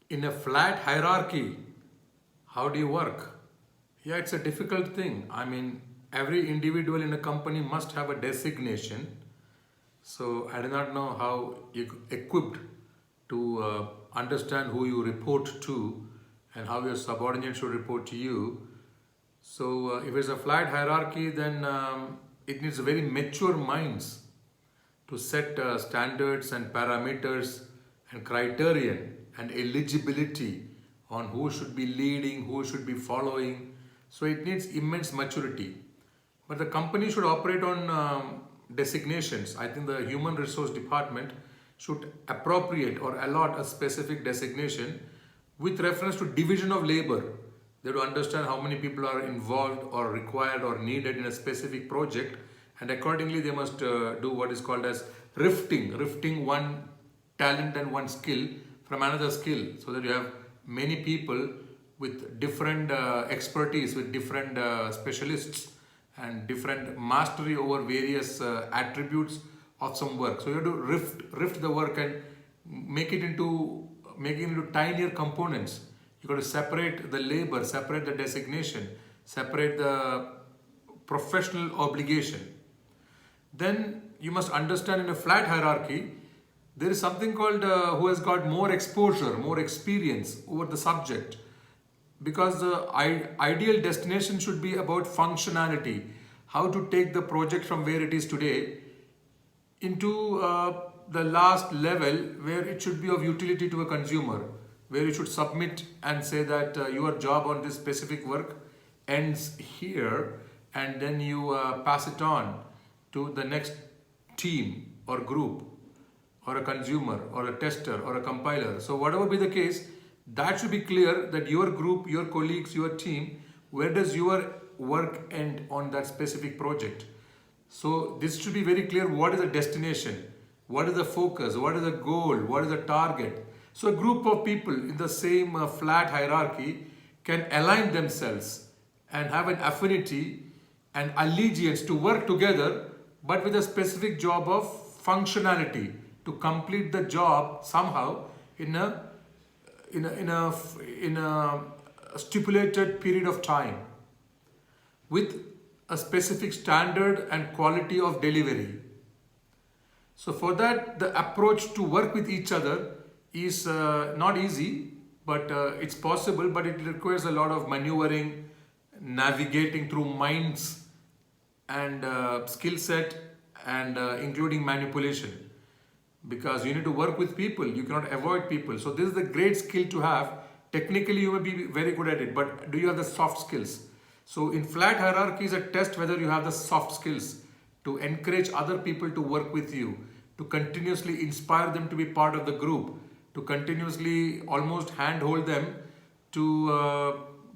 In a flat hierarchy, how do you work? Yeah, it's a difficult thing. I mean, every individual in a company must have a designation. So I do not know how you equipped to understand who you report to and how your subordinate should report to you. So if it's a flat hierarchy, then it needs very mature minds to set standards and parameters and criterion and eligibility on who should be leading, who should be following. So it needs immense maturity. But the company should operate on designations. I think the human resource department should appropriate or allot a specific designation with reference to division of labor. They have to understand how many people are involved or required or needed in a specific project, and accordingly they must do what is called as rifting one talent and one skill from another skill, so that you have many people with different expertise, with different specialists and different mastery over various attributes of some work. So you have to rift the work and make it into tinier components. You got to separate the labor, separate the designation, separate the professional obligation. Then you must understand, in a flat hierarchy, there is something called who has got more exposure, more experience over the subject. Because the ideal destination should be about functionality, how to take the project from where it is today into the last level where it should be of utility to a consumer, where you should submit and say that your job on this specific work ends here, and then you pass it on to the next team or group or a consumer or a tester or a compiler. So whatever be the case, that should be clear that your group, your colleagues, your team, where does your work end on that specific project. So this should be very clear. What is the destination? What is the focus? What is the goal? What is the target? So a group of people in the same flat hierarchy can align themselves and have an affinity and allegiance to work together, but with a specific job of functionality to complete the job somehow in a stipulated period of time with a specific standard and quality of delivery. So for that, the approach to work with each other is not easy, but it's possible, but it requires a lot of maneuvering, navigating through minds and skill set, and including manipulation, because you need to work with people, you cannot avoid people. So this is the great skill to have. Technically you may be very good at it, but do you have the soft skills? So in flat hierarchy is a test whether you have the soft skills to encourage other people to work with you, to continuously inspire them to be part of the group, to continuously almost handhold them to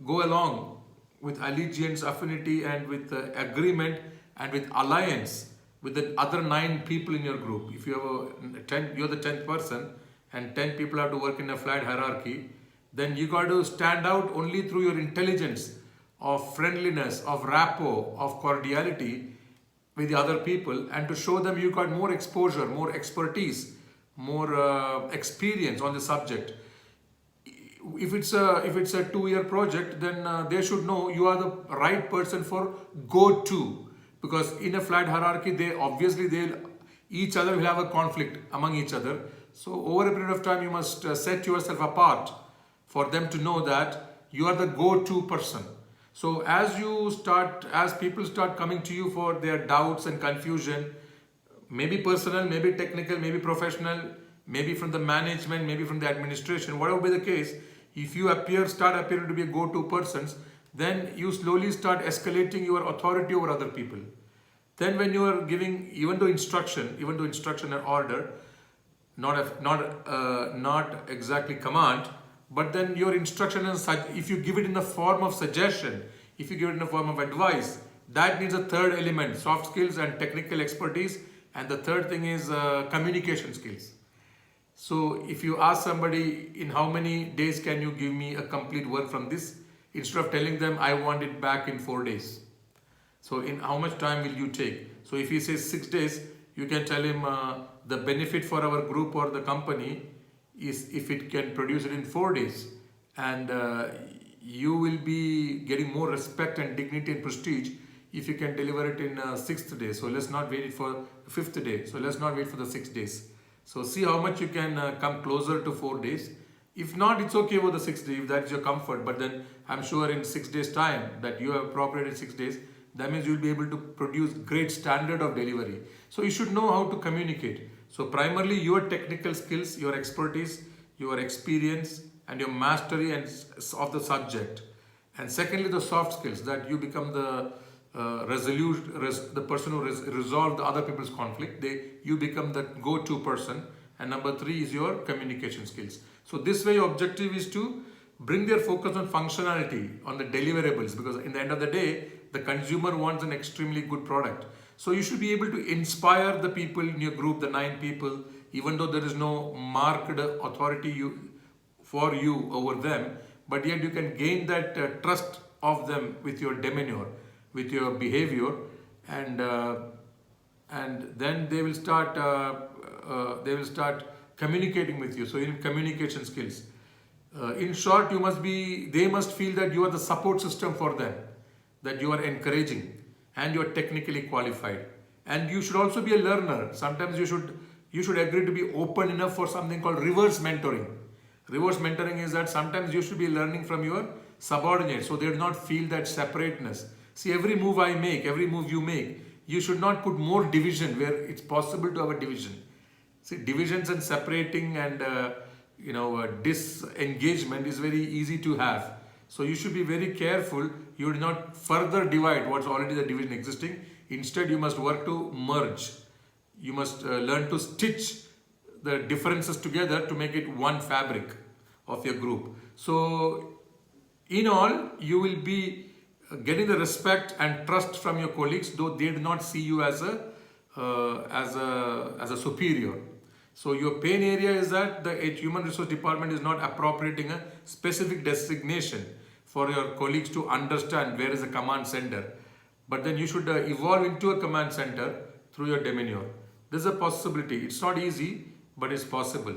go along with allegiance, affinity, and with agreement and with alliance with the other 9 people in your group. If you have you're the 10th person and 10 people have to work in a flat hierarchy, then you got to stand out only through your intelligence, of friendliness, of rapport, of cordiality with the other people, and to show them you got more exposure, more expertise, more experience on the subject. If it's a 2-year project, then they should know you are the right person for go-to, because in a flat hierarchy they'll each other will have a conflict among each other. So over a period of time you must set yourself apart for them to know that you are the go-to person. So as people start coming to you for their doubts and confusion, maybe personal, maybe technical, maybe professional, maybe from the management, maybe from the administration, whatever be the case, if you start appearing to be a go-to person, then you slowly start escalating your authority over other people. Then when you are giving, even though instruction and order, not exactly command, but then your instruction, if you give it in the form of suggestion, if you give it in the form of advice, that needs a third element, soft skills and technical expertise, and the third thing is communication skills. So if you ask somebody, in how many days can you give me a complete work from this, instead of telling them I want it back in 4 days, so in how much time will you take? So if he says 6 days, you can tell him the benefit for our group or the company is if it can produce it in 4 days, and you will be getting more respect and dignity and prestige if you can deliver it in sixth day. So let's not wait for fifth day. So let's not wait for the 6 days. So see how much you can come closer to 4 days. If not, it's okay with the 6 day if that is your comfort. But then I'm sure in 6 days time that you have appropriated 6 days, that means you'll be able to produce great standard of delivery. So you should know how to communicate. So primarily your technical skills, your expertise, your experience, and your mastery of the subject. And secondly, the soft skills, that you become the the person who resolve the other people's conflict. You become the go-to person. And number three is your communication skills. So this way, your objective is to bring their focus on functionality, on the deliverables, because in the end of the day, the consumer wants an extremely good product. So you should be able to inspire the people in your group, the 9 people, even though there is no marked authority for you over them, but yet you can gain that trust of them with your demeanor, with your behavior, and then they will start communicating with you. So you need communication skills. In short, they must feel that you are the support system for them, that you are encouraging, and you are technically qualified. And you should also be a learner. Sometimes you should agree to be open enough for something called reverse mentoring. Reverse mentoring is that sometimes you should be learning from your subordinates, so they do not feel that separateness. See, every move I make, every move you make, you should not put more division where it's possible to have a division. See, divisions and separating and disengagement is very easy to have. So you should be very careful. You do not further divide what's already the division existing. Instead, you must work to merge. You must learn to stitch the differences together to make it one fabric of your group. So in all, you will be getting the respect and trust from your colleagues, though they do not see you as a superior. So your pain area is that the human resource department is not appropriating a specific designation for your colleagues to understand where is a command center. But then you should evolve into a command center through your demeanor. This is a possibility. It's not easy, but it's possible.